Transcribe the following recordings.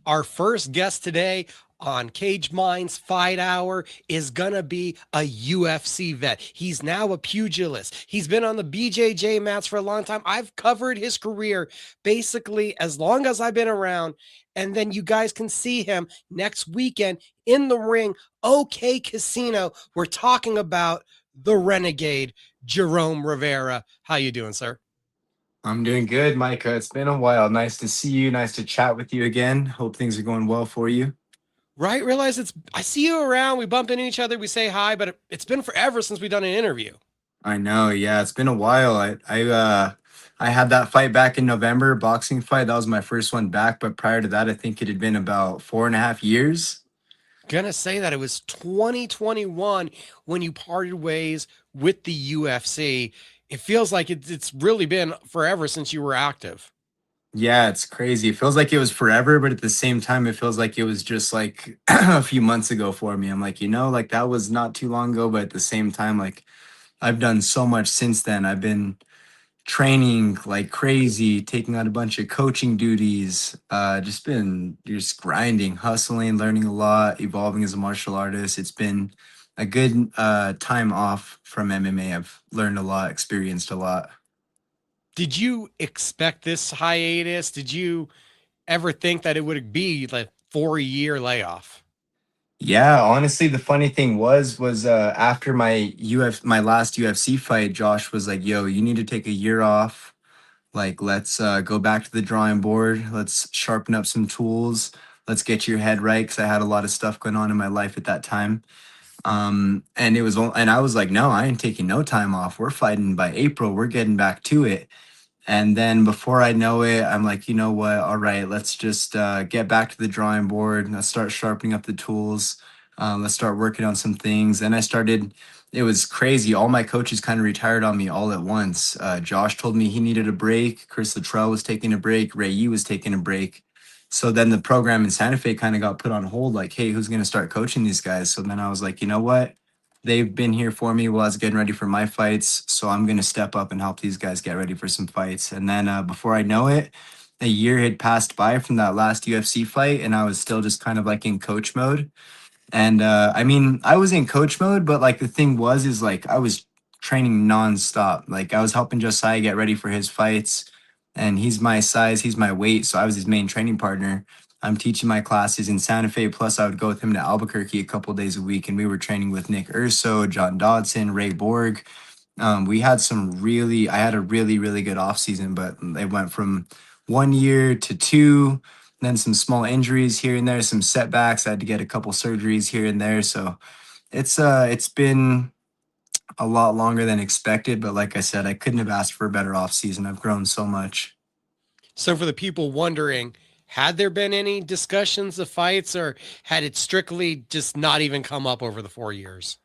Our first guest today on Cage Minds Fight Hour is going to be a UFC vet. He's now a pugilist. He's been on the BJJ mats for a long time. I've covered his career basically as long as I've been around. And then you guys can see him next weekend in the ring, OK Casino. We're talking about the Renegade, Jerome Rivera. How you doing, sir? I'm doing good, Micah. It's been a while. Nice to see you. Nice to chat with you again. Hope things are going well for you. Right? Realize I see you around. We bump into each other. We say hi, but it's been forever since we've done an interview. I know, yeah, it's been a while. I had that fight back in November, boxing fight. That was my first one back, but prior to that, I think it had been about 4.5 years. Gonna say that it was 2021 when you parted ways with the UFC. It feels like it's really been forever since you were active. Yeah, it's crazy. It feels like it was forever, but at the same time, it feels like it was just like a few months ago for me. I'm like, like that was not too long ago, but at the same time, like I've done so much since then. I've been training like crazy, taking on a bunch of coaching duties, just been just grinding, hustling, learning a lot, evolving as a martial artist. It's been a good time off from MMA. I've learned a lot, experienced a lot. Did you expect this hiatus? Did you ever think that it would be like 4 year layoff? Yeah, honestly, the funny thing was after my last UFC fight, Josh was like, "Yo, you need to take a year off. Like, let's go back to the drawing board. Let's sharpen up some tools. Let's get your head right." Because I had a lot of stuff going on in my life at that time. And I was like, "No, I ain't taking no time off. We're fighting by April. We're getting back to it." And then before I know it, I'm like, you know what? All right, let's just get back to the drawing board. Let's start sharpening up the tools. Let's start working on some things. And I started, it was crazy. All my coaches kind of retired on me all at once. Josh told me he needed a break. Chris Luttrell was taking a break. Ray Yi was taking a break. So then the program in Santa Fe kind of got put on hold, like, hey, who's going to start coaching these guys? So then I was like, you know what? They've been here for me while I was getting ready for my fights. So I'm going to step up and help these guys get ready for some fights. And then before I know it, a year had passed by from that last UFC fight, and I was still just kind of like in coach mode. And I mean, I was in coach mode, but like the thing was, is like I was training nonstop. Like I was helping Josiah get ready for his fights, and he's my size, he's my weight. So I was his main training partner. I'm teaching my classes in Santa Fe. Plus, I would go with him to Albuquerque a couple days a week, and we were training with Nick Urso, John Dodson, Ray Borg. I had a really, really good off season, but it went from 1 year to two, then some small injuries here and there, some setbacks. I had to get a couple surgeries here and there. So it's been a lot longer than expected, but like I said, I couldn't have asked for a better off season. I've grown so much. So for the people wondering, had there been any discussions of fights or had it strictly just not even come up over the 4 years?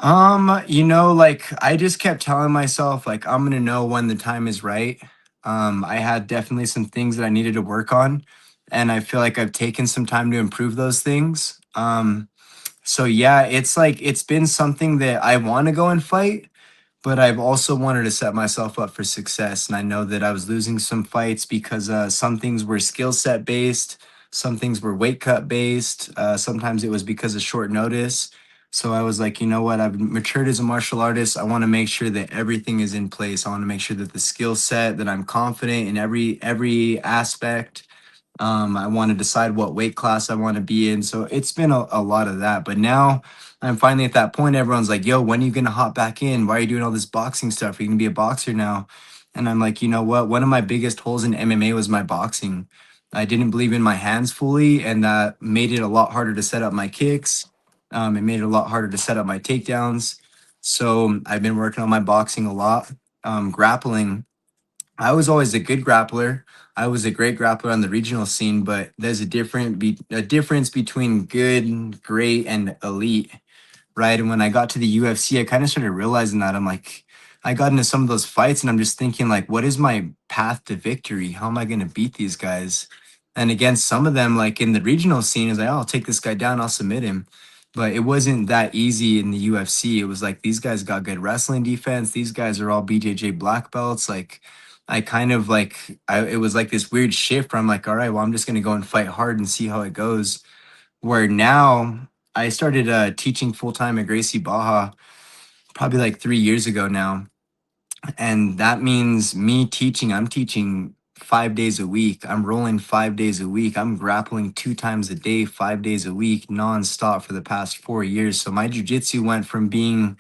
Like I just kept telling myself like I'm gonna know when the time is right. I had definitely some things that I needed to work on, and I feel like I've taken some time to improve those things. So yeah, it's like it's been something that I want to go and fight, but I've also wanted to set myself up for success. And I know that I was losing some fights because some things were skill set based, some things were weight cut based. Sometimes it was because of short notice. So I was like, you know what? I've matured as a martial artist. I want to make sure that everything is in place. I want to make sure that the skill set, that I'm confident in every aspect. I want to decide what weight class I want to be in. So it's been a lot of that. But now I'm finally at that point. Everyone's like, yo, when are you going to hop back in? Why are you doing all this boxing stuff? Are you going to be a boxer now? And I'm like, you know what? One of my biggest holes in MMA was my boxing. I didn't believe in my hands fully, and that made it a lot harder to set up my kicks. It made it a lot harder to set up my takedowns. So I've been working on my boxing a lot. Grappling, I was always a good grappler. I was a great grappler on the regional scene, but there's a difference between good, great, and elite, right? And when I got to the UFC, I kind of started realizing that. I'm like, I got into some of those fights, and I'm just thinking, like, what is my path to victory? How am I going to beat these guys? And against some of them, like in the regional scene, is like, oh, I'll take this guy down, I'll submit him. But it wasn't that easy in the UFC. It was like these guys got good wrestling defense. These guys are all BJJ black belts. Like I kind of like it was like this weird shift where I'm like, all right, well, I'm just gonna go and fight hard and see how it goes. Where now I started teaching full time at Gracie Baja probably like 3 years ago now, and that means me teaching. I'm teaching 5 days a week. I'm rolling 5 days a week. I'm grappling 2 times a day, 5 days a week, nonstop for the past 4 years. So my jujitsu went from being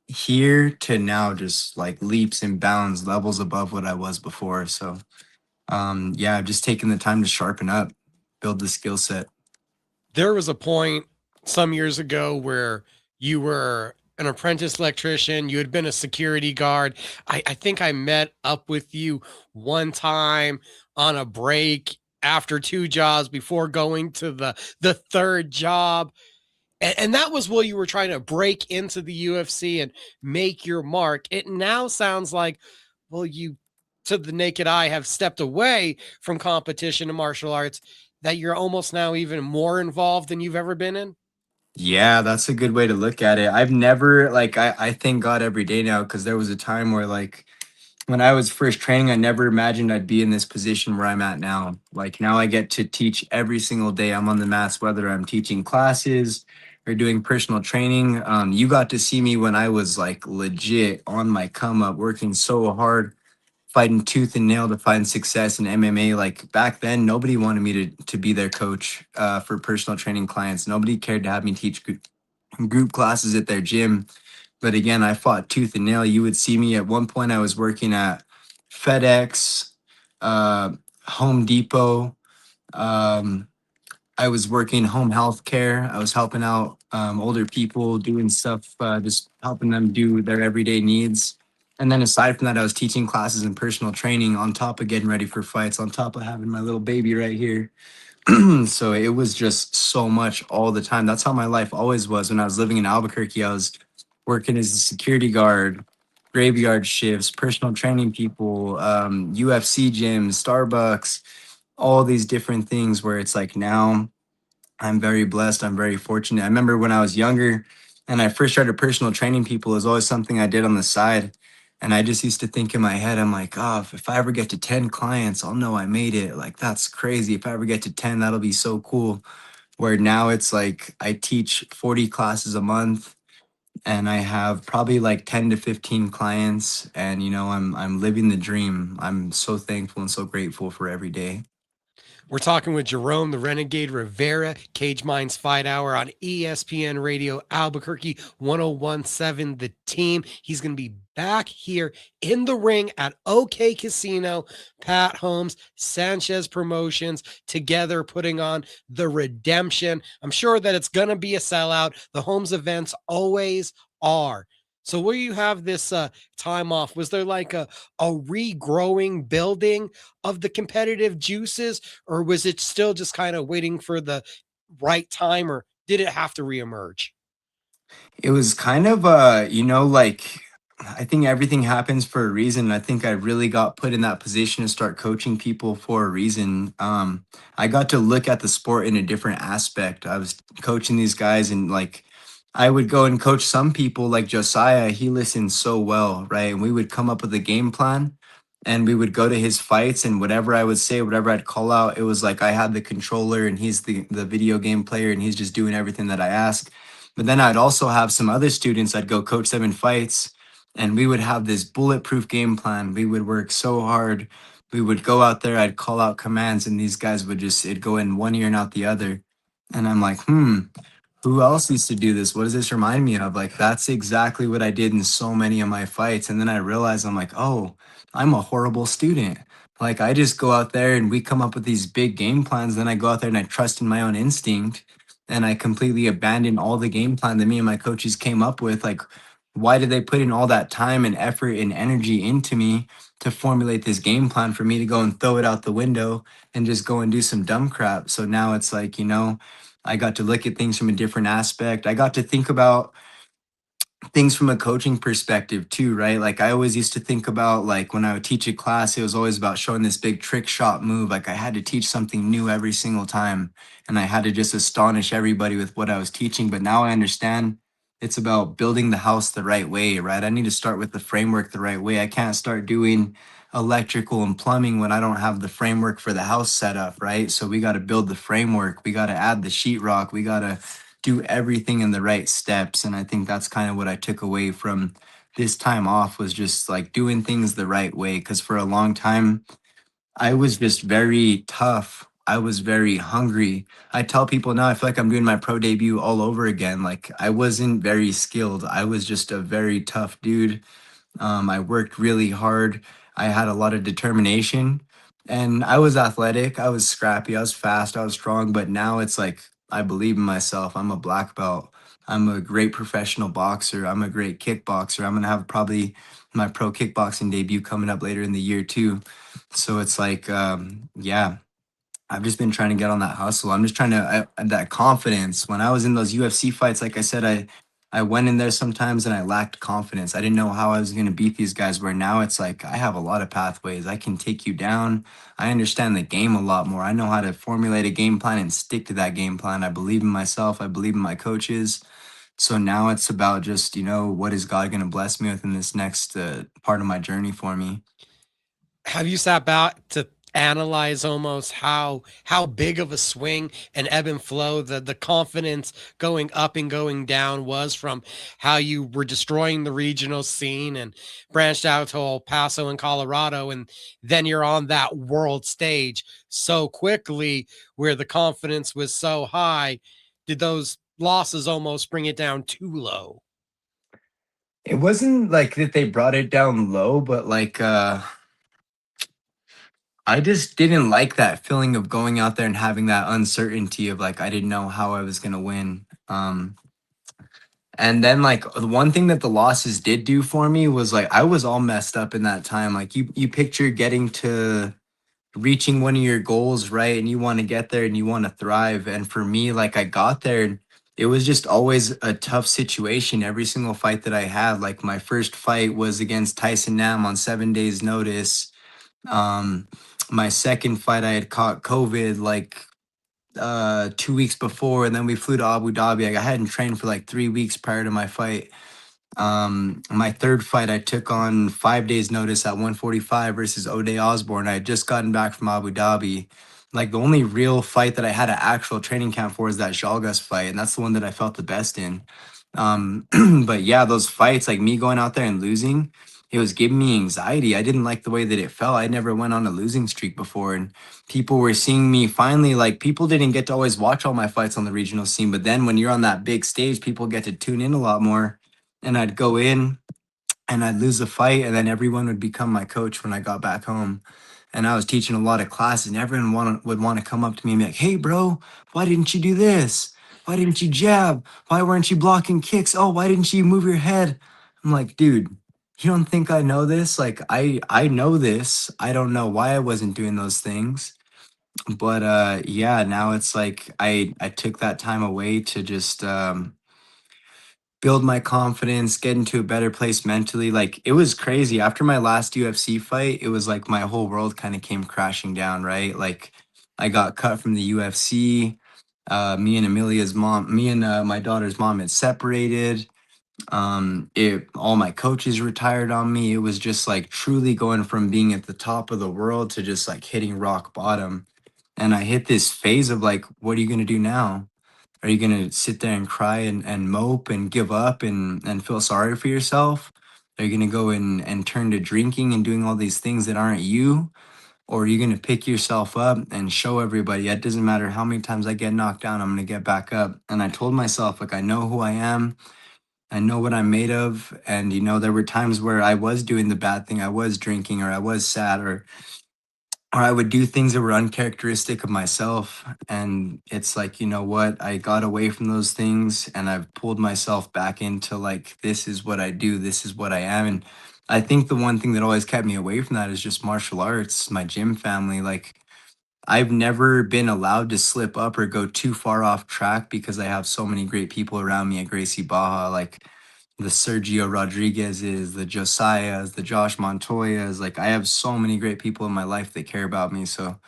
here to now just like leaps and bounds, levels above what I was before. So yeah, I've just taken the time to sharpen up, build the skill set. There was a point some years ago where you were an apprentice electrician, you had been a security guard. I think I met up with you one time on a break after two jobs before going to the third job. And that was while you were trying to break into the UFC and make your mark. It now sounds like, well, you, to the naked eye, have stepped away from competition and martial arts, that you're almost now even more involved than you've ever been in. Yeah, that's a good way to look at it. I've never like I thank God every day now because there was a time where like when I was first training, I never imagined I'd be in this position where I'm at now. Like now I get to teach every single day I'm on the mats, whether I'm teaching classes or doing personal training. You got to see me when I was like legit on my come up, working so hard, fighting tooth and nail to find success in MMA. Like back then, nobody wanted me to be their coach for personal training clients. Nobody cared to have me teach group classes at their gym. But again, I fought tooth and nail. You would see me at one point. I was working at FedEx, uh, Home Depot. Um, I was working home health care. I was helping out older people, doing stuff, just helping them do their everyday needs. And then aside from that, I was teaching classes and personal training on top of getting ready for fights, on top of having my little baby right here. So it was just so much all the time. That's how my life always was. When I was living in Albuquerque, I was working as a security guard, graveyard shifts, personal training people, UFC gyms, Starbucks, all these different things where it's like now I'm very blessed. I'm very fortunate. I remember when I was younger and I first started personal training people, it was always something I did on the side. And I just used to think in my head, I'm like, oh, if I ever get to 10 clients, I'll know I made it. Like, that's crazy. If I ever get to 10, that'll be so cool. Where now it's like I teach 40 classes a month and I have probably like 10 to 15 clients. And, I'm living the dream. I'm so thankful and so grateful for every day. We're talking with Jerome, the Renegade Rivera, Cage Minds Fight Hour on ESPN Radio Albuquerque 1017. The team. He's going to be back here in the ring at OK Casino. Pat Holmes, Sanchez Promotions, together putting on the Redemption. I'm sure that it's going to be a sellout. The Holmes events always are. So will you have this time off? Was there like a regrowing building of the competitive juices, or was it still just kind of waiting for the right time, or did it have to reemerge? It was kind of like I think everything happens for a reason. I think I really got put in that position to start coaching people for a reason. I got to look at the sport in a different aspect. I was coaching these guys and like I would go and coach some people like Josiah. He listened so well, right? And we would come up with a game plan and we would go to his fights and whatever I would say, whatever I'd call out, it was like I had the controller and he's the video game player and he's just doing everything that I ask. But then I'd also have some other students, I'd go coach them in fights, and we would have this bulletproof game plan. We would work so hard. We would go out there, I'd call out commands, and these guys would just, it'd go in one ear and out the other. And I'm like, who else used to do this? What does this remind me of? Like, that's exactly what I did in so many of my fights. And then I realized I'm like, oh, I'm a horrible student. Like, I just go out there and we come up with these big game plans. Then I go out there and I trust in my own instinct and I completely abandon all the game plan that me and my coaches came up with. Like, why did they put in all that time and effort and energy into me to formulate this game plan for me to go and throw it out the window and just go and do some dumb crap? So now it's like, I got to look at things from a different aspect. I got to think about things from a coaching perspective too, right? Like I always used to think about like when I would teach a class, it was always about showing this big trick shot move. Like I had to teach something new every single time and I had to just astonish everybody with what I was teaching. But now I understand it's about building the house the right way, right? I need to start with the framework the right way. I can't start doing electrical and plumbing when I don't have the framework for the house set up, right? So we got to build the framework, we got to add the sheetrock, we got to do everything in the right steps. And I think that's kind of what I took away from this time off, was just like doing things the right way. Because for a long time, I was just very tough. I was very hungry. I tell people now, I feel like I'm doing my pro debut all over again. Like, I wasn't very skilled. I was just a very tough dude. I worked really hard. I had a lot of determination, and I was athletic. I was scrappy. I was fast. I was strong. But now it's like I believe in myself. I'm a black belt. I'm a great professional boxer. I'm a great kickboxer. I'm gonna have probably my pro kickboxing debut coming up later in the year too. So it's like, yeah, I've just been trying to get on that hustle. I'm just trying to that confidence. When I was in those UFC fights, like I said, I went in there sometimes and I lacked confidence. I didn't know how I was going to beat these guys. Where now it's like I have a lot of pathways. I can take you down. I understand the game a lot more. I know how to formulate a game plan and stick to that game plan. I believe in myself. I believe in my coaches. So now it's about just, what is God going to bless me with in this next part of my journey for me? Have you sat back to analyze almost how big of a swing and ebb and flow the confidence going up and going down was from how you were destroying the regional scene and branched out to El Paso and Colorado, and then you're on that world stage so quickly where the confidence was so high? Did those losses almost bring it down too low? It wasn't like that they brought it down low, but like I just didn't like that feeling of going out there and having that uncertainty of like I didn't know how I was gonna win. And then like the one thing that the losses did do for me was like I was all messed up in that time. Like you picture getting to reaching one of your goals, right? And you want to get there and you want to thrive. And for me, like I got there and it was just always a tough situation every single fight that I had. Like my first fight was against Tyson Nam on 7 days notice. um my second fight, I had caught COVID like 2 weeks before, and then we flew to Abu Dhabi. Like, I hadn't trained for like 3 weeks prior to my fight. My third fight, I took on 5 days notice at 145 versus O'Day Osborne. I had just gotten back from Abu Dhabi. Like the only real fight that I had an actual training camp for is that Jalgas fight, and that's the one that I felt the best in. Um, but yeah, those fights, like me going out there and losing, it was giving me anxiety. I didn't like the way that it felt. I never went on a losing streak before, and people were seeing me finally. Like people didn't get to always watch all my fights on the regional scene, but then when you're on that big stage, people get to tune in a lot more. And I'd go in and I'd lose a fight, and then everyone would become my coach when I got back home. And I was teaching a lot of classes, and everyone would want to come up to me and be like, "Hey, bro, why didn't you do this? Why didn't you jab? Why weren't you blocking kicks? Oh, why didn't you move your head?" I'm like, dude, you don't think I know this? Like, I know this. I don't know why I wasn't doing those things. But yeah, now it's like I took that time away to just build my confidence, get into a better place mentally. Like it was crazy. After my last UFC fight, it was like my whole world kind of came crashing down, right? Like I got cut from the UFC. Me and my daughter's mom had separated. It all my coaches retired on me. It was just like truly going from being at the top of the world to just like hitting rock bottom. And I hit this phase of like, what are you gonna do now? Are you going to sit there and cry and mope and give up and feel sorry for yourself? Are you going to go and turn to drinking and doing all these things that aren't you? Or are you going to pick yourself up and show everybody, it doesn't matter how many times I get knocked down, I'm going to get back up. And I told myself, like, I know who I am. I know what I'm made of. And, there were times where I was doing the bad thing. I was drinking, or I was sad, or I would do things that were uncharacteristic of myself. And it's like, you know what? I got away from those things and I've pulled myself back into like, this is what I do, this is what I am. And I think the one thing that always kept me away from that is just martial arts, my gym family. Like, I've never been allowed to slip up or go too far off track because I have so many great people around me at Gracie Baja. Like, the Sergio Rodriguez's, the Josiah's, the Josh Montoya's. Like I have so many great people in my life that care about me. So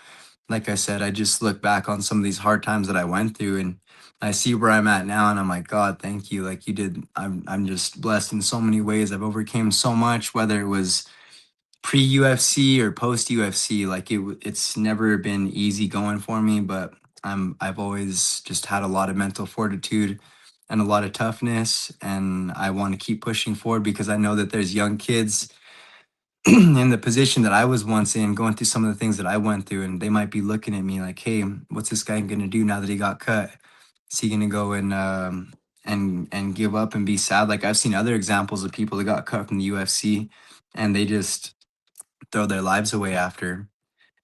like I said, I just look back on some of these hard times that I went through, and I see where I'm at now, and I'm like, God, thank you. Like you did, I'm just blessed in so many ways. I've overcame so much, whether it was pre UFC or post UFC. Like it's never been easy going for me, but I've always just had a lot of mental fortitude and a lot of toughness, and I want to keep pushing forward because I know that there's young kids in the position that I was once in, going through some of the things that I went through, and they might be looking at me like, "Hey, what's this guy gonna do now that he got cut? Is he gonna go and give up and be sad?" Like I've seen other examples of people that got cut from the UFC, and they just throw their lives away after.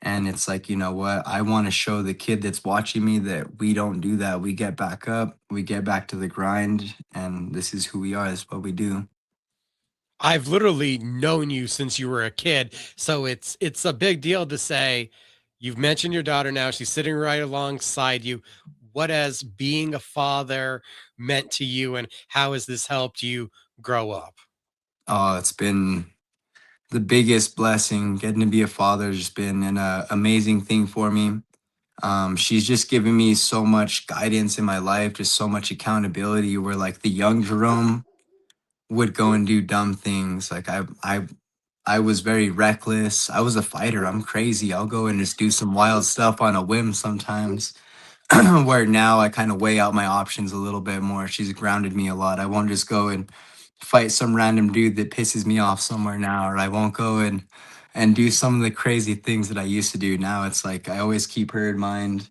And it's like, you know what? I want to show the kid that's watching me that we don't do that. We get back up, we get back to the grind, and this is who we are. This is what we do. I've literally known you since you were a kid, so it's a big deal to say you've mentioned your daughter now, she's sitting right alongside you. What has being a father meant to you, and how has this helped you grow up? Oh, it's been the biggest blessing. Getting to be a father has just been an amazing thing for me. She's just given me so much guidance in my life, just so much accountability. Where like the young Jerome would go and do dumb things. Like I was very reckless. I was a fighter. I'm crazy. I'll go and just do some wild stuff on a whim sometimes. Where now I kind of weigh out my options a little bit more. She's grounded me a lot. I won't just go and fight some random dude that pisses me off somewhere now, or I won't go and do some of the crazy things that I used to do. Now it's like I always keep her in mind,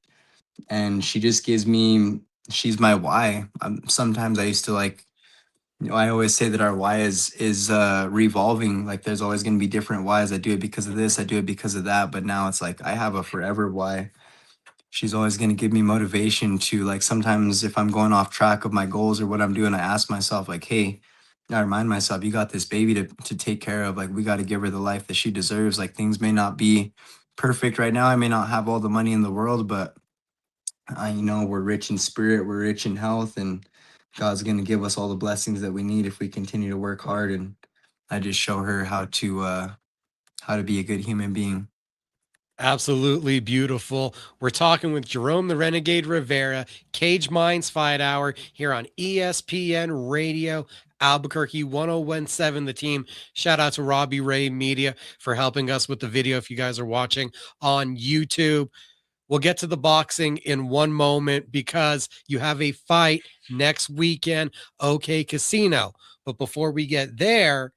and she just gives me. She's my why. Sometimes I used to like, I always say that our why is revolving. Like there's always going to be different whys. I do it because of this. I do it because of that. But now it's like I have a forever why. She's always going to give me motivation to like sometimes if I'm going off track of my goals or what I'm doing, I ask myself like, hey, I remind myself, you got this baby to take care of. Like we got to give her the life that she deserves. Like things may not be perfect right now. I may not have all the money in the world, but we're rich in spirit, we're rich in health, and God's going to give us all the blessings that we need if we continue to work hard. And I just show her how to be a good human being. Absolutely beautiful. We're talking with Jerome the Renegade Rivera, Cage Minds Fight Hour here on ESPN Radio, Albuquerque 1017. The team. Shout out to Robbie Ray Media for helping us with the video if you guys are watching on YouTube. We'll get to the boxing in one moment because you have a fight next weekend, OK Casino. But before we get there,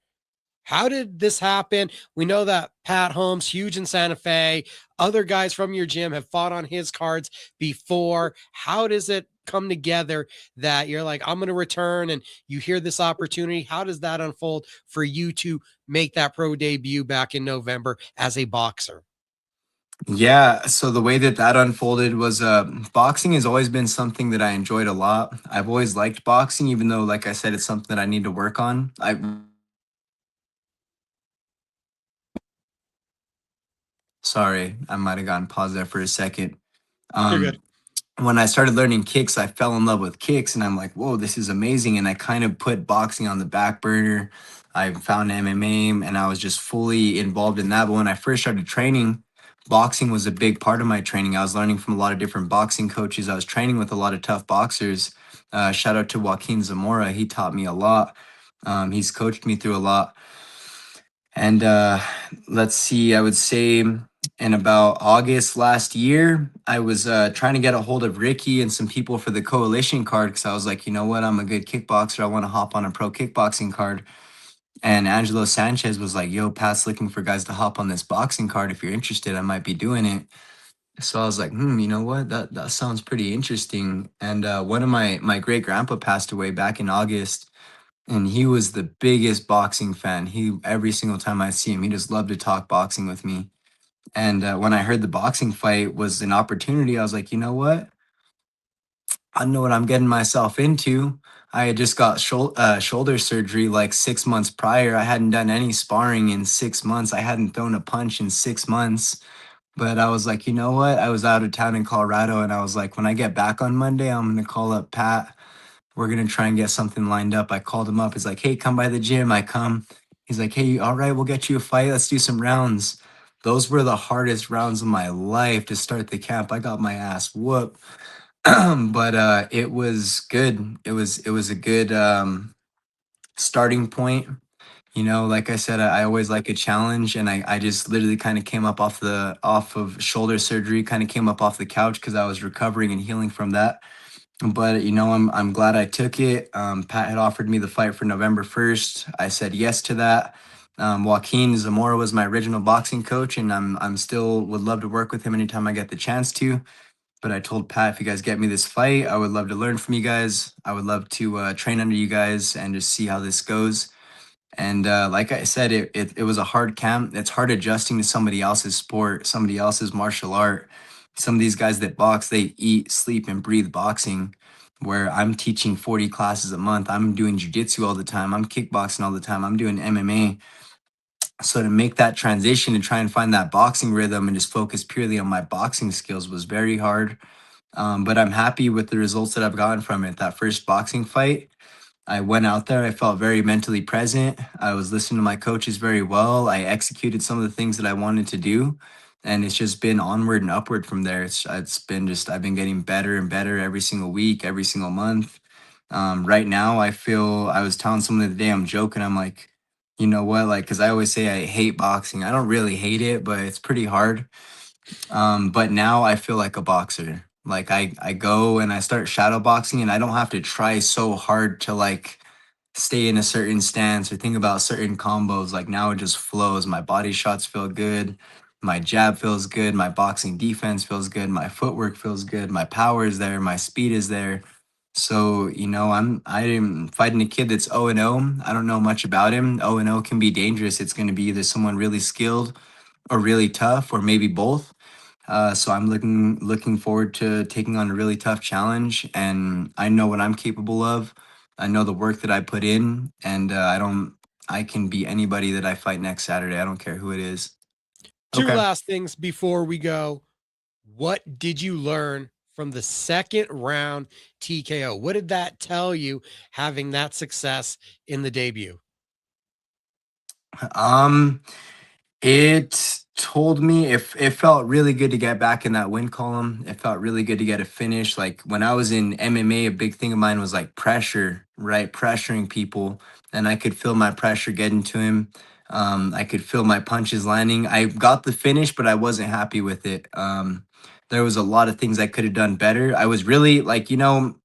how did this happen? We know that Pat Holmes, huge in Santa Fe, other guys from your gym have fought on his cards before. How does it come together that you're like, I'm going to return and you hear this opportunity? How does that unfold for you to make that pro debut back in November as a boxer? Yeah, so the way that that unfolded was boxing has always been something that I enjoyed a lot. I've always liked boxing, even though, like I said, it's something that I need to work on. Sorry, I might have gotten paused there for a second. You're good. Um, when I started learning kicks, I fell in love with kicks, and I'm like, whoa, this is amazing. And I kind of put boxing on the back burner. I found MMA, and I was just fully involved in that. But when I first started training, boxing was a big part of my training. I was learning from a lot of different boxing coaches. I was training with a lot of tough boxers. Shout out to Joaquin Zamora. He taught me a lot. He's coached me through a lot. And let's see, I would say in about August last year, I was trying to get a hold of Ricky and some people for the coalition card because I was like, you know what, I'm a good kickboxer. I want to hop on a pro kickboxing card. And Angelo Sanchez was like, yo, Pat's looking for guys to hop on this boxing card. If you're interested, I might be doing it. So I was like, you know what? That sounds pretty interesting. And one of my great grandpa passed away back in August, and he was the biggest boxing fan. He every single time I see him, he just loved to talk boxing with me. And when I heard the boxing fight was an opportunity, I was like, you know what? I know what I'm getting myself into. I had just got shoulder surgery like 6 months prior. I hadn't done any sparring in 6 months. I hadn't thrown a punch in 6 months. But I was like, you know what? I was out of town in Colorado, and I was like, when I get back on Monday, I'm gonna call up Pat. We're gonna try and get something lined up. I called him up. He's like, hey, come by the gym. I come. He's like, hey, all right, we'll get you a fight. Let's do some rounds. Those were the hardest rounds of my life to start the camp. I got my ass whooped. But it was good. It was a good starting point. You know, like I said, I always like a challenge, and I just literally kind of came up off of shoulder surgery, kind of came up off the couch because I was recovering and healing from that. But you know, I'm glad I took it. Pat had offered me the fight for November 1st. I said yes to that. Joaquin Zamora was my original boxing coach, and I'm still would love to work with him anytime I get the chance to. But I told Pat, if you guys get me this fight, I would love to learn from you guys. I would love to train under you guys and just see how this goes. And like I said, it was a hard camp. It's hard adjusting to somebody else's sport, somebody else's martial art. Some of these guys that box, they eat, sleep, and breathe boxing. Where I'm teaching 40 classes a month. I'm doing jujitsu all the time. I'm kickboxing all the time. I'm doing MMA. So to make that transition and try and find that boxing rhythm and just focus purely on my boxing skills was very hard. But I'm happy with the results that I've gotten from it. That first boxing fight, I went out there. I felt very mentally present. I was listening to my coaches very well. I executed some of the things that I wanted to do, and it's just been onward and upward from there. It's been just I've been getting better and better every single week, every single month. Right now, I feel I was telling someone the other day. I'm joking. I'm like, you know what? Like, because I always say I hate boxing. I don't really hate it, but it's pretty hard. But now I feel like a boxer. Like I go and I start shadow boxing and I don't have to try so hard to like stay in a certain stance or think about certain combos. Like now it just flows. My body shots feel good. My jab feels good. My boxing defense feels good. My footwork feels good. My power is there. My speed is there. So, you know, I'm fighting a kid that's 0 and 0. I don't know much about him. 0 and 0 can be dangerous. It's going to be either someone really skilled or really tough or maybe both. So I'm looking forward to taking on a really tough challenge, and I know what I'm capable of. I know the work that I put in, and I can beat anybody that I fight next Saturday. I don't care who it is. Two Okay. last things before we go. What did you learn from the second round TKO? What did that tell you having that success in the debut? Um, It told me if it felt really good to get back in that win column. It felt really good to get a finish. Like when I was in MMA, a big thing of mine was like pressure, right? Pressuring people. And I could feel my pressure getting to him. I could feel my punches landing. I got the finish, but I wasn't happy with it. There was a lot of things I could have done better. I was really like, you know,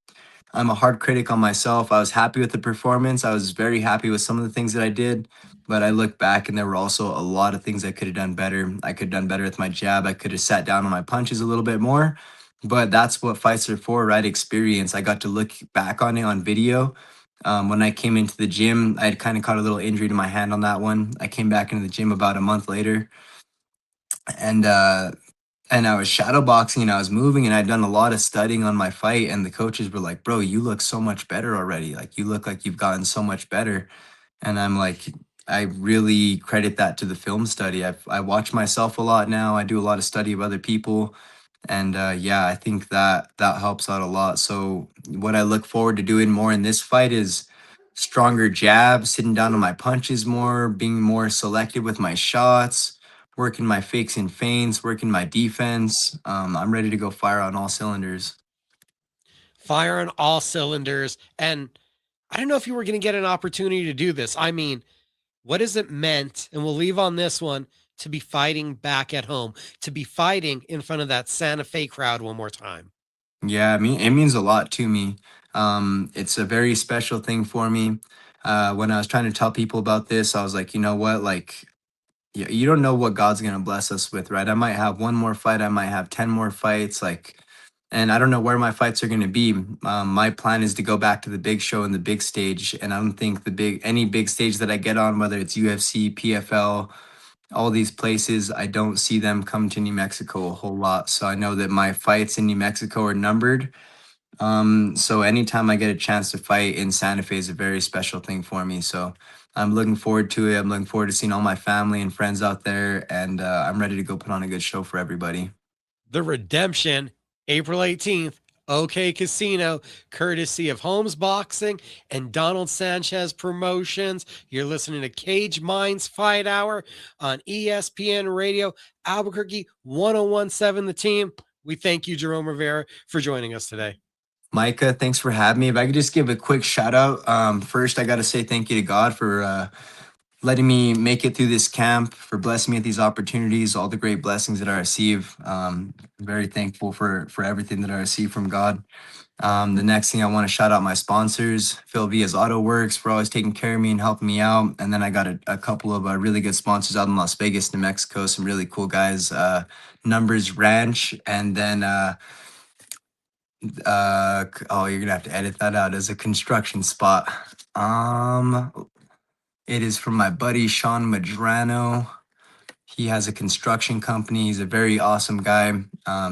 I'm a hard critic on myself. I was happy with the performance. I was very happy with some of the things that I did, but I look back and there were also a lot of things I could have done better. I could have done better with my jab. I could have sat down on my punches a little bit more. But that's what fights are for, right? Experience. I got to look back on it on video. When I came into the gym, I had kind of caught a little injury to my hand on that one. I came back into the gym about a month later, and I was shadow boxing and I was moving and I'd done a lot of studying on my fight. And the coaches were like, bro, you look so much better already. Like, you look like you've gotten so much better. And I'm like, I really credit that to the film study. I watch myself a lot now. I do a lot of study of other people. And yeah, I think that that helps out a lot. So, what I look forward to doing more in this fight is stronger jabs, sitting down on my punches more, being more selective with my shots, working my fakes and feints, working my defense. I'm ready to go fire on all cylinders. Fire on all cylinders. And I don't know if you were going to get an opportunity to do this. I mean, what has it meant? And we'll leave on this one to be fighting back at home, to be fighting in front of that Santa Fe crowd one more time. Yeah, I mean, it means a lot to me. It's a very special thing for me. When I was trying to tell people about this, I was like, you know what? Like, you don't know what God's gonna bless us with, right? I might have one more fight, I might have 10 more fights, like, and I don't know where my fights are gonna be. My plan is to go back to the big show and the big stage, and I don't think any big stage that I get on, whether it's UFC, PFL, all these places, I don't see them come to New Mexico a whole lot. So I know that my fights in New Mexico are numbered. So anytime I get a chance to fight in Santa Fe is a very special thing for me. So I'm looking forward to it. I'm looking forward to seeing all my family and friends out there, and I'm ready to go put on a good show for everybody. The Redemption, April 18th, OK Casino, courtesy of Holmes Boxing and Donald Sanchez Promotions. You're listening to Cage Minds Fight Hour on ESPN Radio, Albuquerque 1017 The Team. We thank you, Jerome Rivera, for joining us today. Micah, thanks for having me. If I could just give a quick shout out. First, I got to say thank you to God for letting me make it through this camp, for blessing me with these opportunities, all the great blessings that I receive. Very thankful for everything that I receive from God. The next thing, I want to shout out my sponsors, Phil Via's Auto Works, for always taking care of me and helping me out. And then I got a couple of really good sponsors out in Las Vegas, New Mexico, some really cool guys, Numbers Ranch, and then oh, you're gonna have to edit that out, as a construction spot. It is from my buddy Sean Madrano. He has a construction company. He's a very awesome guy.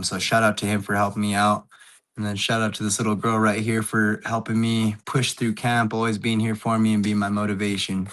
So shout out to him for helping me out. And then shout out to this little girl right here for helping me push through camp, always being here for me and being my motivation.